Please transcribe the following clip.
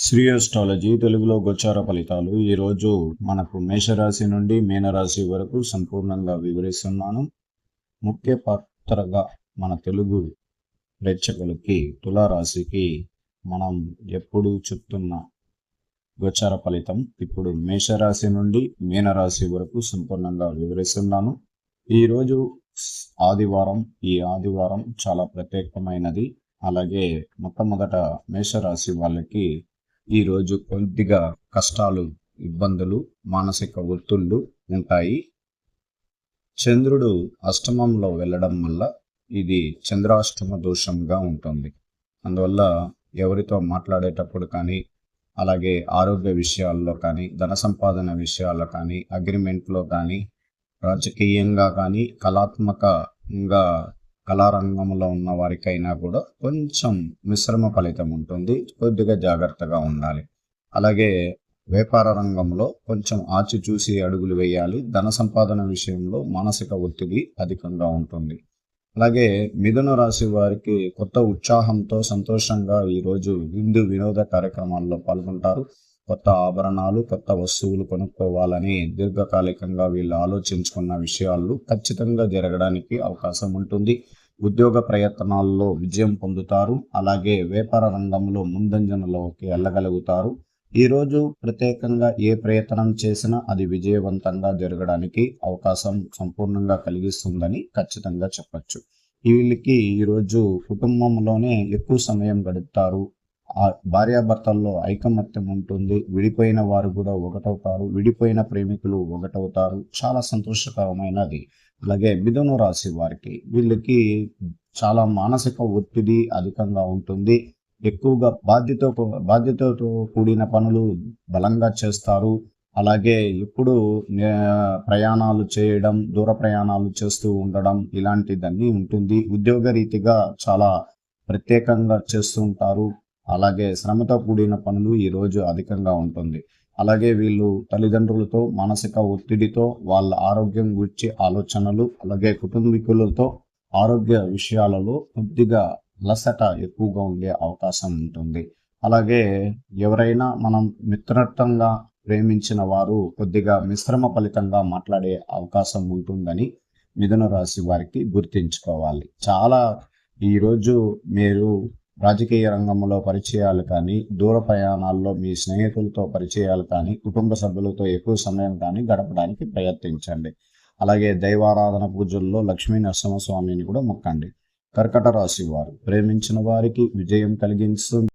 Shri astrology తెలుగులో గోచార ఫలితాలు ఈరోజు మనకు మేషరాశి నుండి మీనరాశి వరకు సంపూర్ణంగా వివరిస్తున్నాను. ముఖ్య పాత్రగా మన తెలుగు ప్రేక్షకులకి తులారాశికి మనం ఎప్పుడు చెప్తున్న గోచార ఫలితం ఇప్పుడు మేషరాశి నుండి మీనరాశి వరకు సంపూర్ణంగా వివరిస్తున్నాను. ఈరోజు ఆదివారం. ఈ ఆదివారం చాలా ప్రత్యేకమైనది. అలాగే మొట్టమొదట మేషరాశి వాళ్ళకి ఈరోజు కొద్దిగా కష్టాలు, ఇబ్బందులు, మానసిక ఒత్తిళ్లు ఉంటాయి. చంద్రుడు అష్టమంలో వెళ్ళడం వల్ల ఇది చంద్రాష్టమ దోషంగా ఉంటుంది. అందువల్ల ఎవరితో మాట్లాడేటప్పుడు కానీ, అలాగే ఆరోగ్య విషయాల్లో కానీ, ధన సంపాదన విషయాల్లో కానీ, అగ్రిమెంట్లో కానీ, రాజకీయంగా కానీ, కళాత్మకంగా కళారంగంలో ఉన్న వారికైనా కూడా కొంచెం మిశ్రమ ఫలితం ఉంటుంది. కొద్దిగా జాగ్రత్తగా ఉండాలి. అలాగే వ్యాపార రంగంలో కొంచెం ఆచిచూసి అడుగులు వేయాలి. ధన సంపాదన విషయంలో మానసిక ఒత్తిడి అధికంగా ఉంటుంది. అలాగే మిథున రాశి వారికి కొత్త ఉత్సాహంతో సంతోషంగా ఈరోజు వినోద కార్యక్రమాల్లో పాల్గొంటారు. కొత్త ఆభరణాలు, కొత్త వస్తువులు కొనుక్కోవాలని దీర్ఘకాలికంగా వీళ్ళు ఆలోచించుకున్న విషయాలు ఖచ్చితంగా జరగడానికి అవకాశం ఉంటుంది. ఉద్యోగ ప్రయత్నాల్లో విజయం పొందుతారు. అలాగే వ్యాపార రంగంలో ముందంజనలోకి వెళ్ళగలుగుతారు. ఈరోజు ప్రత్యేకంగా ఏ ప్రయత్నం చేసినా అది విజయవంతంగా జరగడానికి అవకాశం సంపూర్ణంగా కలిగిస్తుందని ఖచ్చితంగా చెప్పచ్చు. వీళ్ళకి ఈరోజు కుటుంబంలోనే ఎక్కువ సమయం గడుపుతారు. భార్యాభర్తల్లో ఐకమత్యం ఉంటుంది. విడిపోయిన వారు కూడా ఒకటవుతారు. విడిపోయిన ప్రేమికులు ఒకటవుతారు. చాలా సంతోషకరమైనది. అలాగే మిథున రాశి వారికి చాలా మానసిక ఒత్తిడి అధికంగా ఉంటుంది. ఎక్కువగా బాధ్యతతో కూడిన పనులు బలంగా చేస్తారు. అలాగే ఎప్పుడు ప్రయాణాలు చేయడం, దూర ప్రయాణాలు చేస్తూ ఉండడం ఇలాంటిదన్నీ ఉంటుంది. ఉద్యోగ రీతిగా చాలా ప్రత్యేకంగా చేస్తూ ఉంటారు. అలాగే శ్రమతో కూడిన పనులు ఈరోజు అధికంగా ఉంటుంది. అలాగే వీళ్ళు తల్లిదండ్రులతో మానసిక ఒత్తిడితో వాళ్ళ ఆరోగ్యం గురించి ఆలోచనలు, అలాగే కుటుంబీకులతో ఆరోగ్య విషయాలలో కొద్దిగా అలసట ఎక్కువగా ఉండే అవకాశం ఉంటుంది. అలాగే ఎవరైనా మనం మిత్రత్వంగా ప్రేమించిన వారు కొద్దిగా మిశ్రమ ఫలితంగా మాట్లాడే అవకాశం ఉంటుందని మిథున రాశి వారికి గుర్తించుకోవాలి. చాలా ఈరోజు మీరు రాజకీయ రంగంలో పరిచయాలు కానీ, దూర ప్రయాణాల్లో మీ స్నేహితులతో పరిచయాలు కానీ, కుటుంబ సభ్యులతో ఎక్కువ సమయం కానీ గడపడానికి ప్రయత్నించండి. అలాగే దైవారాధన పూజల్లో లక్ష్మీ నరసింహస్వామిని కూడా మొక్కండి. కర్కట రాశి వారు ప్రేమించిన వారికి విజయం కలిగిస్తుంది.